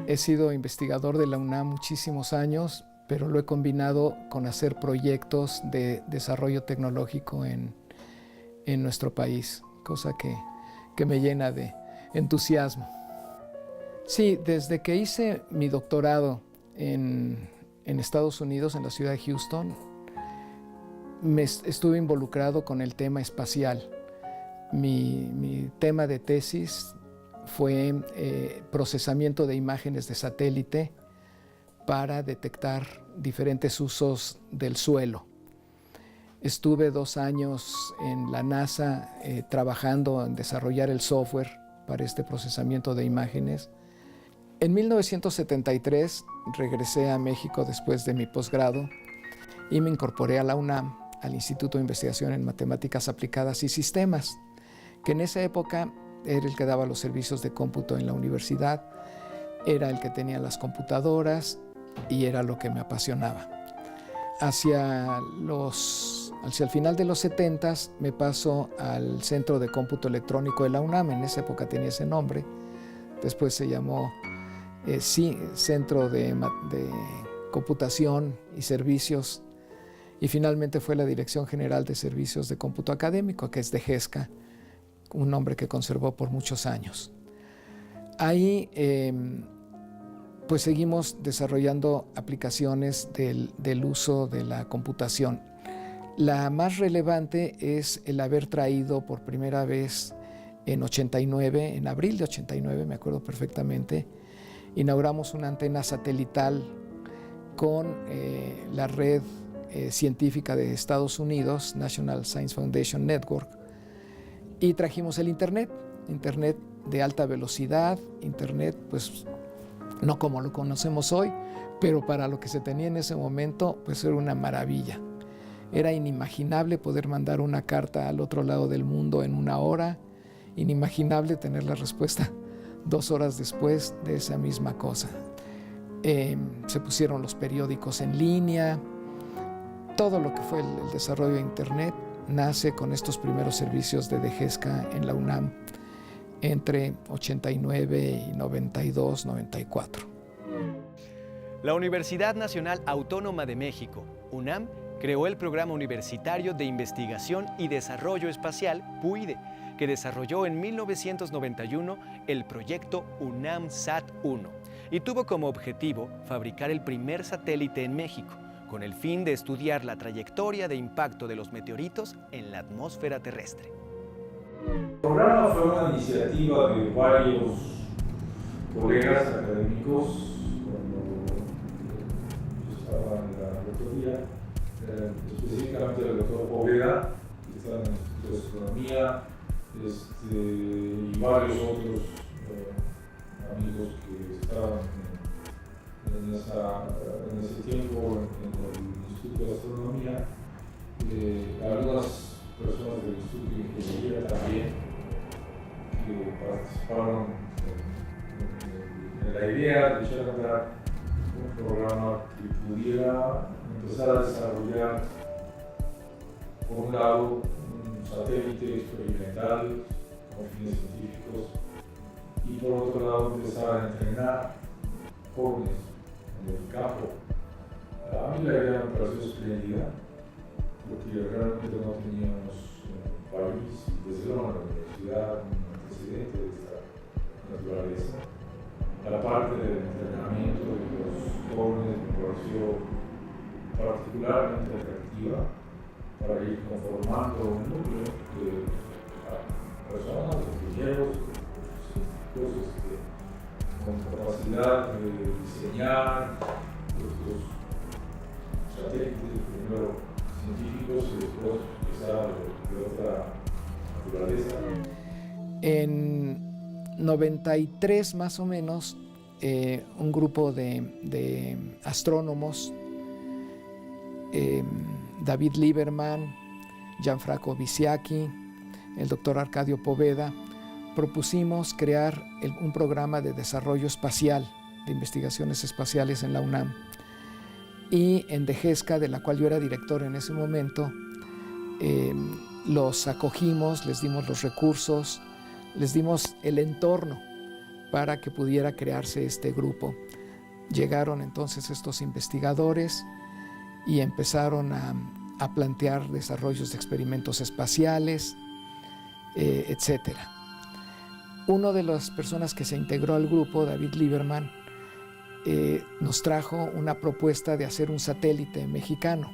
He sido investigador de la UNAM muchísimos años, pero lo he combinado con hacer proyectos de desarrollo tecnológico en nuestro país, cosa que me llena de entusiasmo. Sí, desde que hice mi doctorado en Estados Unidos, en la ciudad de Houston, estuve involucrado con el tema espacial. Mi tema de tesis fue procesamiento de imágenes de satélite para detectar diferentes usos del suelo. Estuve 2 años en la NASA trabajando en desarrollar el software para este procesamiento de imágenes. En 1973 regresé a México después de mi posgrado y me incorporé a la UNAM, al Instituto de Investigación en Matemáticas Aplicadas y Sistemas, que en esa época era el que daba los servicios de cómputo en la universidad, era el que tenía las computadoras y era lo que me apasionaba. Hacia el final de los 70s me paso al Centro de Cómputo Electrónico de la UNAM, en esa época tenía ese nombre, después se llamó Centro de Computación y Servicios, y finalmente fue la Dirección General de Servicios de Cómputo Académico, que es DGESCA, un nombre que conservó por muchos años. Ahí pues seguimos desarrollando aplicaciones del uso de la computación. La más relevante es el haber traído por primera vez en 89, en abril de 89, me acuerdo perfectamente, inauguramos una antena satelital con la red científica de Estados Unidos, National Science Foundation Network, y trajimos el Internet de alta velocidad, Internet pues no como lo conocemos hoy, pero para lo que se tenía en ese momento pues era una maravilla. Era inimaginable poder mandar una carta al otro lado del mundo en 1 hora, inimaginable tener la respuesta 2 horas después de esa misma cosa. Se pusieron los periódicos en línea, todo lo que fue el desarrollo de Internet nace con estos primeros servicios de DGESCA en la UNAM entre 89 y 92, 94. La Universidad Nacional Autónoma de México, UNAM, creó el Programa Universitario de Investigación y Desarrollo Espacial, PUIDE, que desarrolló en 1991 el proyecto UNAMSAT-1 y tuvo como objetivo fabricar el primer satélite en México, con el fin de estudiar la trayectoria de impacto de los meteoritos en la atmósfera terrestre. El programa fue una iniciativa de varios colegas académicos cuando yo estaba en la rectoría, específicamente el doctor Poveda, que estaba en el Instituto de Astronomía, y varios otros amigos que estaban en ese tiempo en el Instituto de Astronomía, algunas personas del Instituto de Ingeniería también, que participaron en la idea de echar a andar un programa que pudiera empezar a desarrollar, por un lado, un satélite experimental con fines científicos y por otro lado empezar a entrenar jóvenes en el campo. A mí la idea me pareció espléndida, porque realmente no teníamos en el país, desde luego en la universidad, un antecedente de esta naturaleza. A la parte del entrenamiento de los jóvenes me pareció particularmente atractiva para ir conformando un núcleo de personas, de ingenieros, científicos, con capacidad de diseñar los satélites, primero científicos y después quizá de otra naturaleza. En 93 más o menos, un grupo de astrónomos, David Lieberman, Gianfranco Visiacchi, el doctor Arcadio Poveda, propusimos crear un programa de desarrollo espacial, de investigaciones espaciales en la UNAM. Y en DGESCA, de la cual yo era director en ese momento, los acogimos, les dimos los recursos, les dimos el entorno para que pudiera crearse este grupo. Llegaron entonces estos investigadores y empezaron a plantear desarrollos de experimentos espaciales, etcétera. Una de las personas que se integró al grupo, David Lieberman, nos trajo una propuesta de hacer un satélite mexicano,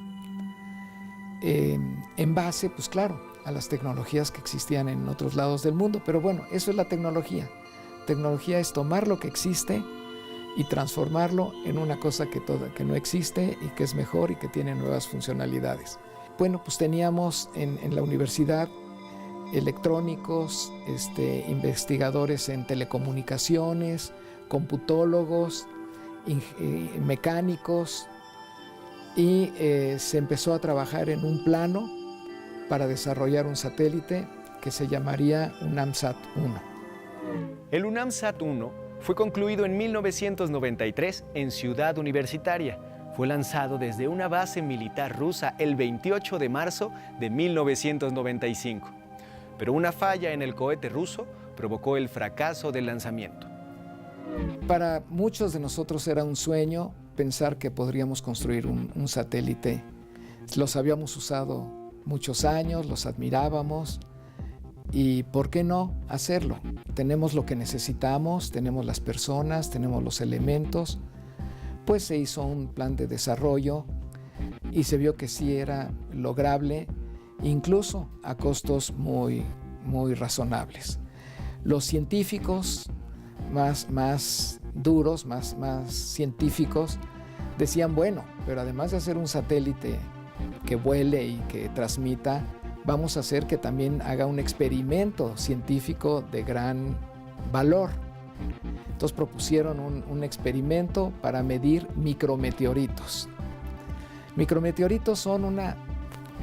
en base, pues claro, a las tecnologías que existían en otros lados del mundo. Pero bueno, eso es la tecnología. Tecnología es tomar lo que existe y transformarlo en una cosa que no existe y que es mejor y que tiene nuevas funcionalidades. Bueno, pues teníamos en la universidad electrónicos, investigadores en telecomunicaciones, computólogos, mecánicos, y se empezó a trabajar en un plano para desarrollar un satélite que se llamaría UNAMSAT-1. El UNAMSAT-1 fue concluido en 1993 en Ciudad Universitaria. Fue lanzado desde una base militar rusa el 28 de marzo de 1995. Pero una falla en el cohete ruso provocó el fracaso del lanzamiento. Para muchos de nosotros era un sueño pensar que podríamos construir un satélite. Los habíamos usado muchos años, los admirábamos, y ¿por qué no hacerlo? Tenemos lo que necesitamos, tenemos las personas, tenemos los elementos. Pues se hizo un plan de desarrollo y se vio que sí era lograble, incluso a costos muy, muy razonables. Los científicos más duros, más científicos, decían, bueno, pero además de hacer un satélite que vuele y que transmita, vamos a hacer que también haga un experimento científico de gran valor. Entonces propusieron un experimento para medir micrometeoritos. Micrometeoritos son una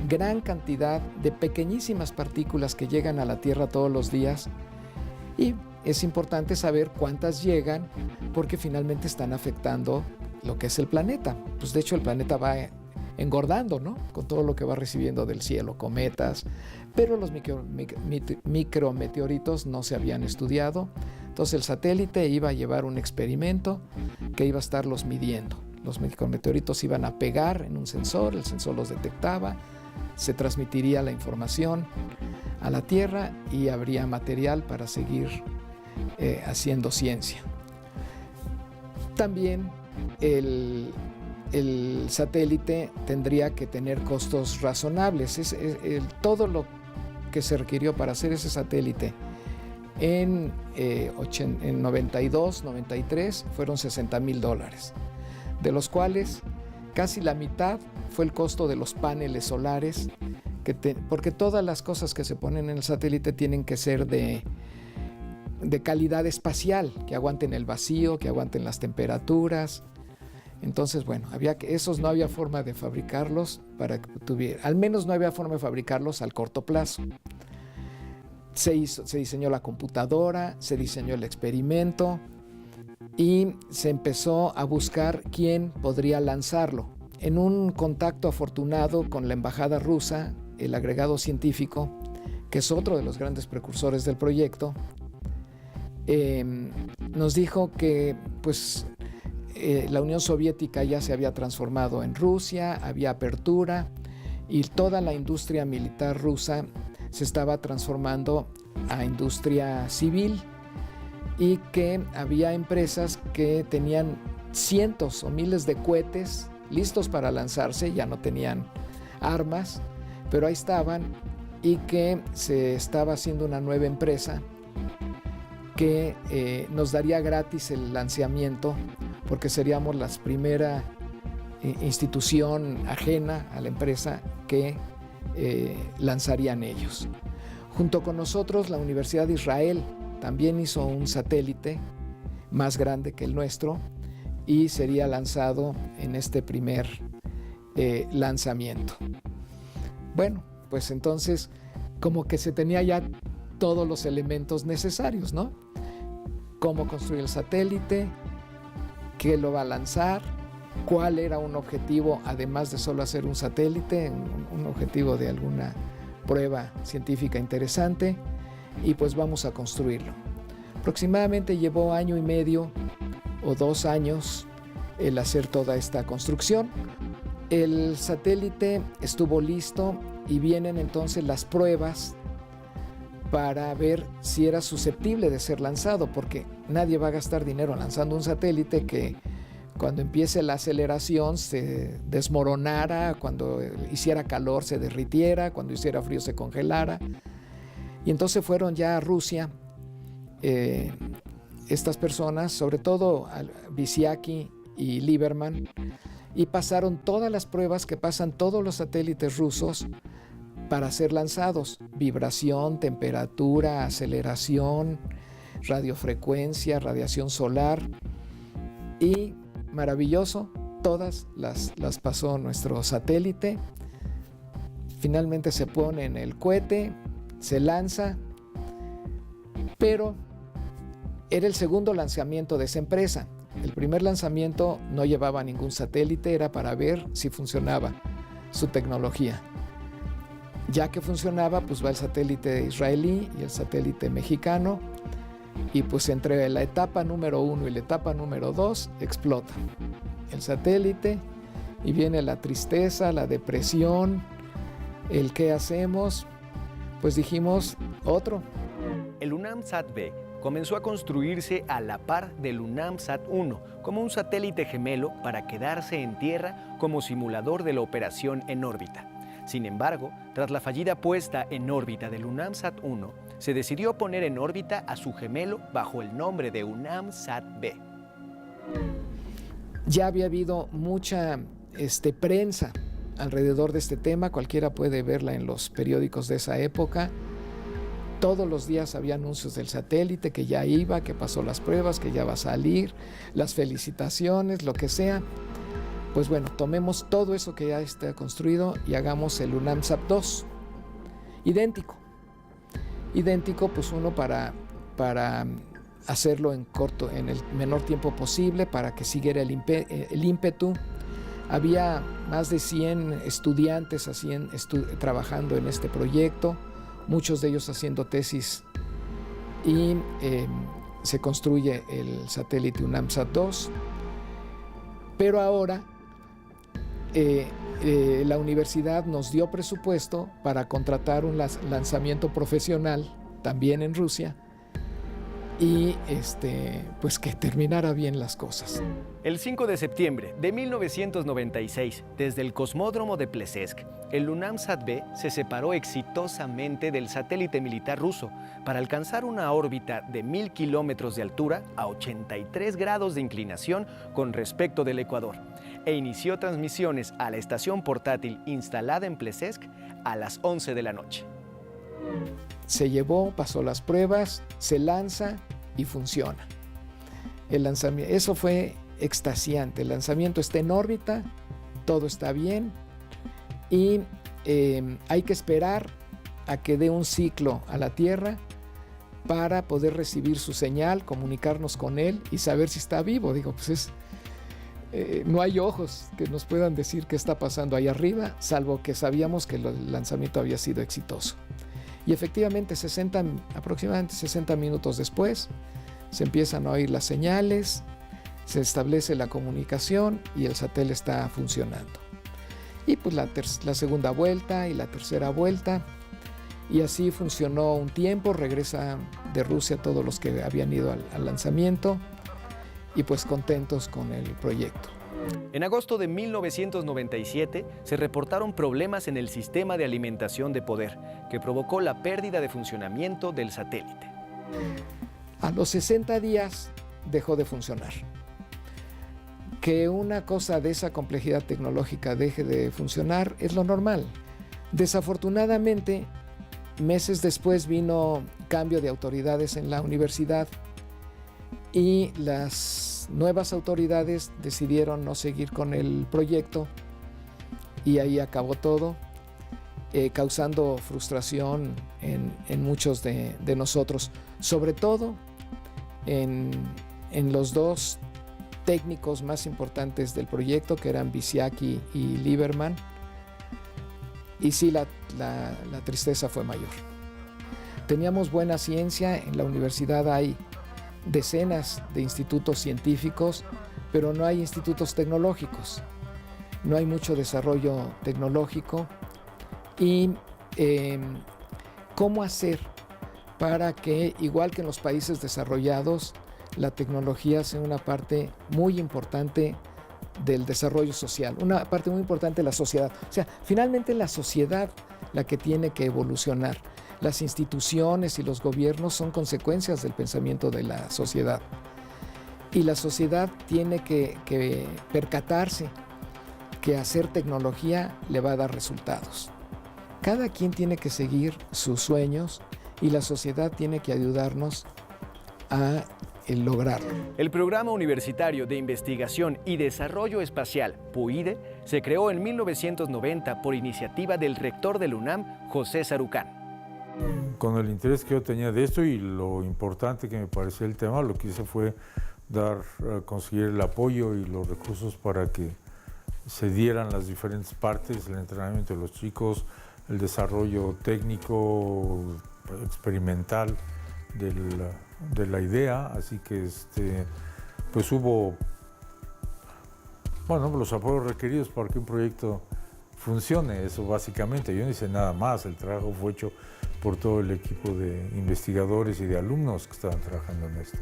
gran cantidad de pequeñísimas partículas que llegan a la Tierra todos los días, y es importante saber cuántas llegan porque finalmente están afectando lo que es el planeta. Pues de hecho el planeta va engordando, ¿no? Con todo lo que va recibiendo del cielo, cometas, pero los micrometeoritos no se habían estudiado. Entonces el satélite iba a llevar un experimento que iba a estarlos midiendo. Los micrometeoritos iban a pegar en un sensor, el sensor los detectaba, se transmitiría la información a la Tierra y habría material para seguir haciendo ciencia. También el satélite tendría que tener costos razonables. Todo lo que se requirió para hacer ese satélite en 92, 93 fueron $60,000, de los cuales casi la mitad fue el costo de los paneles solares, porque todas las cosas que se ponen en el satélite tienen que ser de calidad espacial, que aguanten el vacío, que aguanten las temperaturas. Entonces, bueno, esos no había forma de fabricarlos al menos no había forma de fabricarlos al corto plazo. Se diseñó la computadora, se diseñó el experimento y se empezó a buscar quién podría lanzarlo. En un contacto afortunado con la embajada rusa, el agregado científico, que es otro de los grandes precursores del proyecto, nos dijo que pues la Unión Soviética ya se había transformado en Rusia, había apertura y toda la industria militar rusa se estaba transformando a industria civil, y que había empresas que tenían cientos o miles de cohetes listos para lanzarse, ya no tenían armas, pero ahí estaban, y que se estaba haciendo una nueva empresa que nos daría gratis el lanzamiento, porque seríamos la primera institución ajena a la empresa que lanzarían ellos. Junto con nosotros, la Universidad de Israel también hizo un satélite más grande que el nuestro y sería lanzado en este primer lanzamiento. Bueno, pues entonces como que se tenía ya todos los elementos necesarios, ¿no? Cómo construir el satélite, qué lo va a lanzar, cuál era un objetivo, además de solo hacer un satélite, un objetivo de alguna prueba científica interesante, y pues vamos a construirlo. Aproximadamente llevó 1.5 años o 2 años el hacer toda esta construcción. El satélite estuvo listo y vienen entonces las pruebas para ver si era susceptible de ser lanzado, porque nadie va a gastar dinero lanzando un satélite que cuando empiece la aceleración se desmoronara, cuando hiciera calor se derritiera, cuando hiciera frío se congelara. Y entonces fueron ya a Rusia estas personas, sobre todo Vysiaki y Lieberman, y pasaron todas las pruebas que pasan todos los satélites rusos para ser lanzados: vibración, temperatura, aceleración, radiofrecuencia, radiación solar. Y maravilloso, todas las pasó nuestro satélite. Finalmente se pone en el cohete, se lanza, pero era el segundo lanzamiento de esa empresa. El primer lanzamiento no llevaba ningún satélite, era para ver si funcionaba su tecnología. Ya que funcionaba, pues va el satélite israelí y el satélite mexicano, y pues entre la etapa número 1 y la etapa número 2 explota el satélite y viene la tristeza, la depresión, el qué hacemos. Pues dijimos, otro. El UNAMSAT-B comenzó a construirse a la par del UNAMSAT-1 como un satélite gemelo para quedarse en tierra como simulador de la operación en órbita. Sin embargo, tras la fallida puesta en órbita del UNAMSAT-1, se decidió poner en órbita a su gemelo bajo el nombre de UNAMSAT-B. Ya había habido mucha prensa alrededor de este tema, cualquiera puede verla en los periódicos de esa época. Todos los días había anuncios del satélite, que ya iba, que pasó las pruebas, que ya va a salir, las felicitaciones, lo que sea. Pues bueno, tomemos todo eso que ya está construido y hagamos el UNAMSAT-2. Idéntico, pues uno para hacerlo en el menor tiempo posible, para que siguiera el ímpetu. Había más de 100 estudiantes trabajando en este proyecto, muchos de ellos haciendo tesis, y se construye el satélite UNAMSAT-2. Pero ahora la universidad nos dio presupuesto para contratar un lanzamiento profesional también en Rusia, y pues que terminara bien las cosas. El 5 de septiembre de 1996, desde el cosmódromo de Plesetsk, el UNAMSAT-B se separó exitosamente del satélite militar ruso para alcanzar una órbita de 1.000 kilómetros de altura a 83 grados de inclinación con respecto del Ecuador, e inició transmisiones a la estación portátil instalada en Plesetsk a las 11 de la noche. Se llevó, pasó las pruebas, se lanza y funciona. El lanzamiento, eso fue extasiante. El lanzamiento está en órbita, todo está bien, y hay que esperar a que dé un ciclo a la Tierra para poder recibir su señal, comunicarnos con él y saber si está vivo. Digo, pues no hay ojos que nos puedan decir qué está pasando ahí arriba, salvo que sabíamos que el lanzamiento había sido exitoso. Y efectivamente, aproximadamente 60 minutos después, se empiezan a oír las señales, se establece la comunicación y el satélite está funcionando. Y pues la segunda vuelta y la tercera vuelta, y así funcionó un tiempo. Regresa de Rusia todos los que habían ido al lanzamiento, y pues contentos con el proyecto. En agosto de 1997 se reportaron problemas en el sistema de alimentación de poder, que provocó la pérdida de funcionamiento del satélite. A los 60 días dejó de funcionar. Que una cosa de esa complejidad tecnológica deje de funcionar es lo normal. Desafortunadamente, meses después vino cambio de autoridades en la universidad, y las nuevas autoridades decidieron no seguir con el proyecto, y ahí acabó todo, causando frustración en muchos de nosotros, sobre todo en los dos técnicos más importantes del proyecto, que eran Vysiaki y Lieberman. Y sí, la tristeza fue mayor. Teníamos buena ciencia, en la universidad hay decenas de institutos científicos, pero no hay institutos tecnológicos, no hay mucho desarrollo tecnológico. Y ¿cómo hacer para que, igual que en los países desarrollados, la tecnología sea una parte muy importante del desarrollo social, una parte muy importante de la sociedad? O sea, finalmente la sociedad la que tiene que evolucionar. Las instituciones y los gobiernos son consecuencias del pensamiento de la sociedad. Y la sociedad tiene que percatarse que hacer tecnología le va a dar resultados. Cada quien tiene que seguir sus sueños y la sociedad tiene que ayudarnos a lograrlo. El Programa Universitario de Investigación y Desarrollo Espacial, PUIDE, se creó en 1990 por iniciativa del rector del UNAM, José Sarucán. Con el interés que yo tenía de esto y lo importante que me parecía el tema, lo que hice fue conseguir el apoyo y los recursos para que se dieran las diferentes partes, el entrenamiento de los chicos, el desarrollo técnico, experimental de la idea, así que pues hubo los apoyos requeridos para que un proyecto funcione, eso básicamente. Yo no hice nada más, el trabajo fue hecho por todo el equipo de investigadores y de alumnos que estaban trabajando en esto.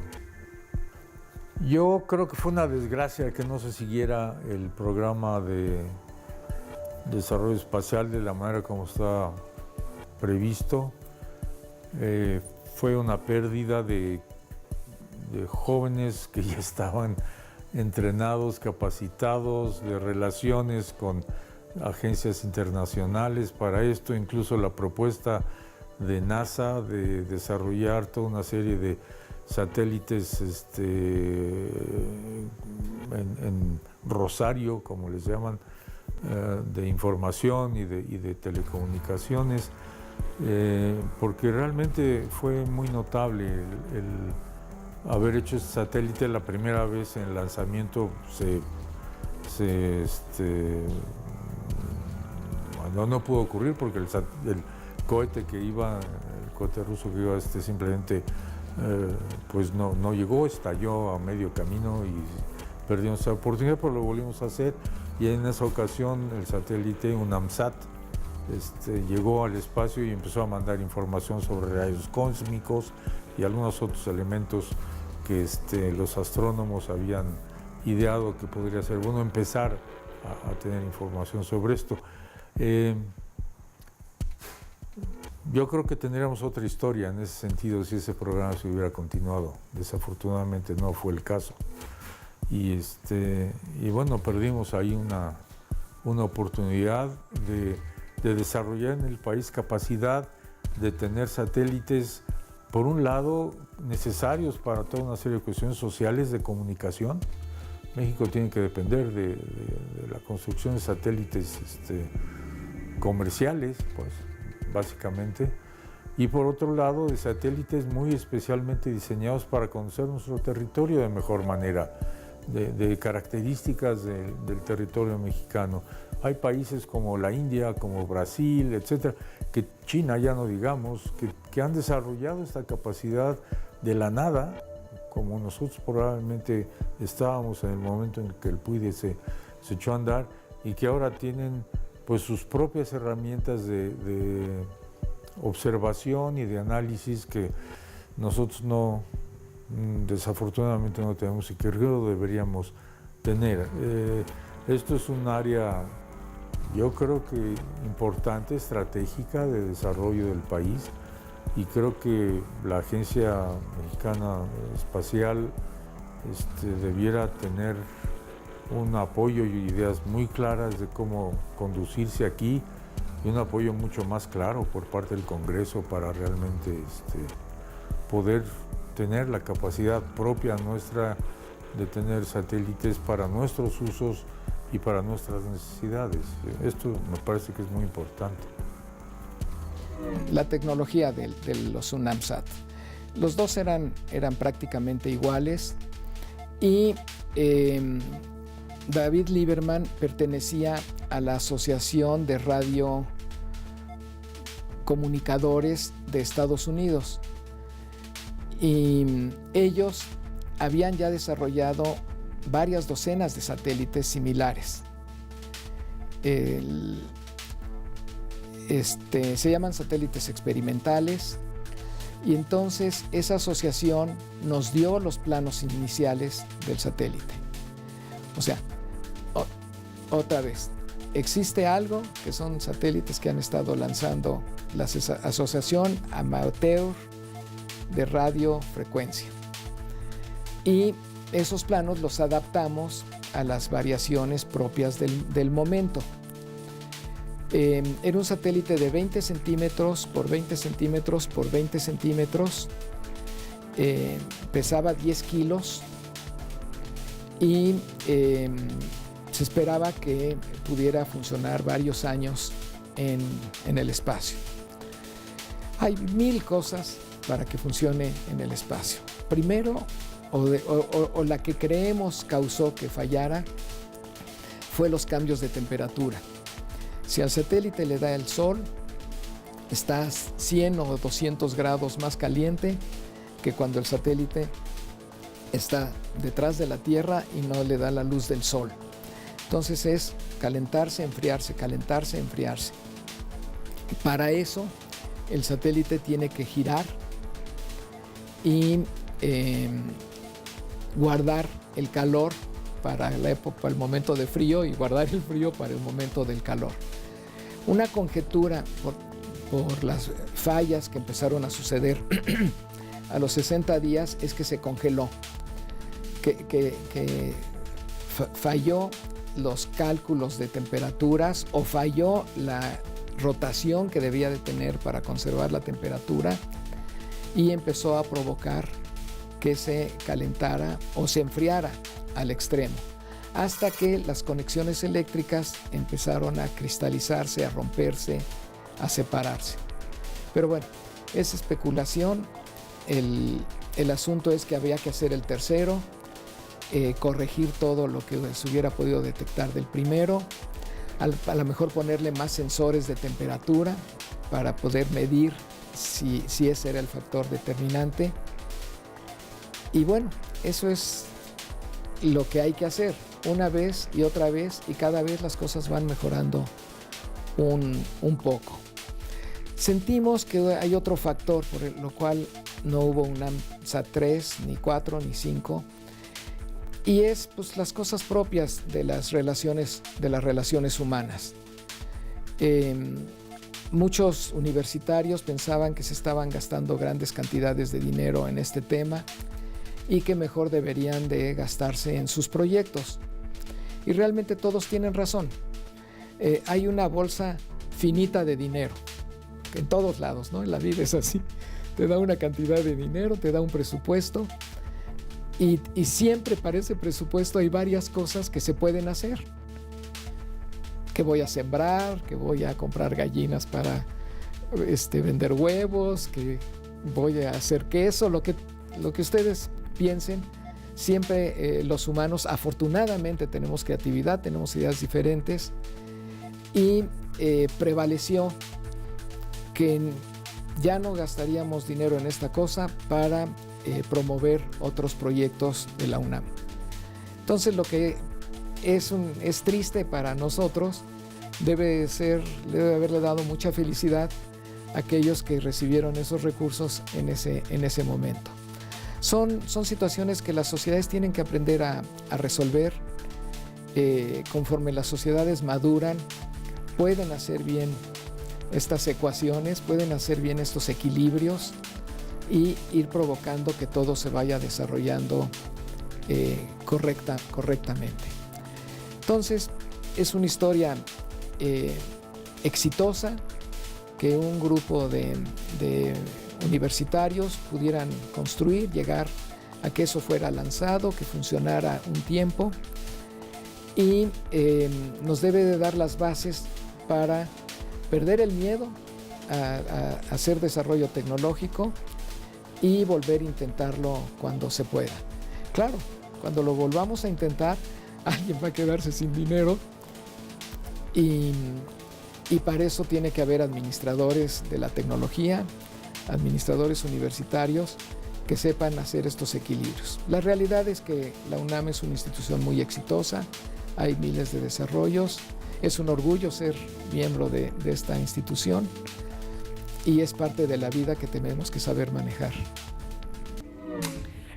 Yo creo que fue una desgracia que no se siguiera el programa de desarrollo espacial de la manera como estaba previsto. Fue una pérdida de jóvenes que ya estaban entrenados, capacitados, de relaciones con agencias internacionales para esto, incluso la propuesta de NASA de desarrollar toda una serie de satélites en Rosario, como les llaman, de información y de telecomunicaciones, porque realmente fue muy notable el haber hecho este satélite. La primera vez en el lanzamiento no pudo ocurrir porque el cohete ruso que iba simplemente pues no llegó, estalló a medio camino y perdimos esa oportunidad, pero lo volvimos a hacer, y en esa ocasión el satélite UNAMSAT llegó al espacio y empezó a mandar información sobre rayos cósmicos y algunos otros elementos que los astrónomos habían ideado que podría ser bueno empezar a tener información sobre esto. Yo creo que tendríamos otra historia en ese sentido si ese programa se hubiera continuado. Desafortunadamente no fue el caso. Y bueno, perdimos ahí una oportunidad de desarrollar en el país capacidad de tener satélites, por un lado, necesarios para toda una serie de cuestiones sociales de comunicación. México tiene que depender de la construcción de satélites comerciales, pues, básicamente, y por otro lado de satélites muy especialmente diseñados para conocer nuestro territorio de mejor manera, de características del territorio mexicano. Hay países como la India, como Brasil, etcétera, que China ya no digamos, que han desarrollado esta capacidad de la nada, como nosotros probablemente estábamos en el momento en el que el PUIDE se echó a andar, y que ahora tienen pues sus propias herramientas de observación y de análisis que nosotros desafortunadamente no tenemos y que deberíamos tener. Esto es un área, yo creo que importante, estratégica de desarrollo del país, y creo que la Agencia Mexicana Espacial debiera tener un apoyo y ideas muy claras de cómo conducirse aquí, y un apoyo mucho más claro por parte del Congreso para realmente poder tener la capacidad propia nuestra de tener satélites para nuestros usos y para nuestras necesidades. Esto me parece que es muy importante. La tecnología de los UNAMSAT. Los dos eran prácticamente iguales, y David Lieberman pertenecía a la Asociación de Radiocomunicadores de Estados Unidos, Y ellos habían ya desarrollado varias docenas de satélites similares. Se llaman satélites experimentales, y entonces esa asociación nos dio los planos iniciales del satélite. O sea, otra vez, existe algo que son satélites que han estado lanzando la Asociación Amateur de Radiofrecuencia, y esos planos los adaptamos a las variaciones propias del momento. Era un satélite de 20 centímetros por 20 centímetros por 20 centímetros, pesaba 10 kilos y se esperaba que pudiera funcionar varios años en el espacio. Hay 1000 cosas para que funcione en el espacio. Primero, o la que creemos causó que fallara, fue los cambios de temperatura. Si al satélite le da el sol, está 100 o 200 grados más caliente que cuando el satélite está detrás de la Tierra y no le da la luz del sol. Entonces es calentarse, enfriarse, calentarse, enfriarse. Para eso, el satélite tiene que girar y guardar el calor para el momento de frío y guardar el frío para el momento del calor. Una conjetura por las fallas que empezaron a suceder a los 60 días es que se congeló, que falló los cálculos de temperaturas o falló la rotación que debía de tener para conservar la temperatura, y empezó a provocar que se calentara o se enfriara al extremo, hasta que las conexiones eléctricas empezaron a cristalizarse, a romperse, a separarse. Pero bueno, es especulación. El asunto es que había que hacer el tercero, corregir todo lo que se hubiera podido detectar del primero, a lo mejor ponerle más sensores de temperatura para poder medir si ese era el factor determinante. Y bueno, eso es lo que hay que hacer una vez y otra vez, y cada vez las cosas van mejorando un poco. Sentimos que hay otro factor por lo cual no hubo una SAT-3, ni 4, ni 5, y es pues las cosas propias de las relaciones humanas. Muchos universitarios pensaban que se estaban gastando grandes cantidades de dinero en este tema y que mejor deberían de gastarse en sus proyectos. Y realmente todos tienen razón. Hay una bolsa finita de dinero, en todos lados, ¿no? En la vida es así. Te da una cantidad de dinero, te da un presupuesto, y siempre para ese presupuesto hay varias cosas que se pueden hacer. Que voy a sembrar, que voy a comprar gallinas para vender huevos, que voy a hacer queso, lo que ustedes piensen. Siempre los humanos afortunadamente tenemos creatividad, tenemos ideas diferentes, y prevaleció que ya no gastaríamos dinero en esta cosa para promover otros proyectos de la UNAM. Entonces lo que es triste para nosotros, debe haberle dado mucha felicidad a aquellos que recibieron esos recursos en ese momento. Son situaciones que las sociedades tienen que aprender a resolver. Conforme las sociedades maduran, pueden hacer bien estas ecuaciones, pueden hacer bien estos equilibrios y ir provocando que todo se vaya desarrollando correctamente. Entonces, es una historia exitosa, que un grupo de universitarios pudieran construir, llegar a que eso fuera lanzado, que funcionara un tiempo, y nos debe de dar las bases para perder el miedo a hacer desarrollo tecnológico y volver a intentarlo cuando se pueda. Claro, cuando lo volvamos a intentar, alguien va a quedarse sin dinero, y para eso tiene que haber administradores de la tecnología, administradores universitarios que sepan hacer estos equilibrios. La realidad es que la UNAM es una institución muy exitosa, hay miles de desarrollos, es un orgullo ser miembro de esta institución y es parte de la vida que tenemos que saber manejar.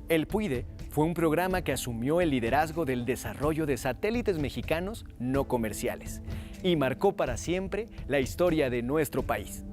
El PUIDE fue un programa que asumió el liderazgo del desarrollo de satélites mexicanos no comerciales y marcó para siempre la historia de nuestro país.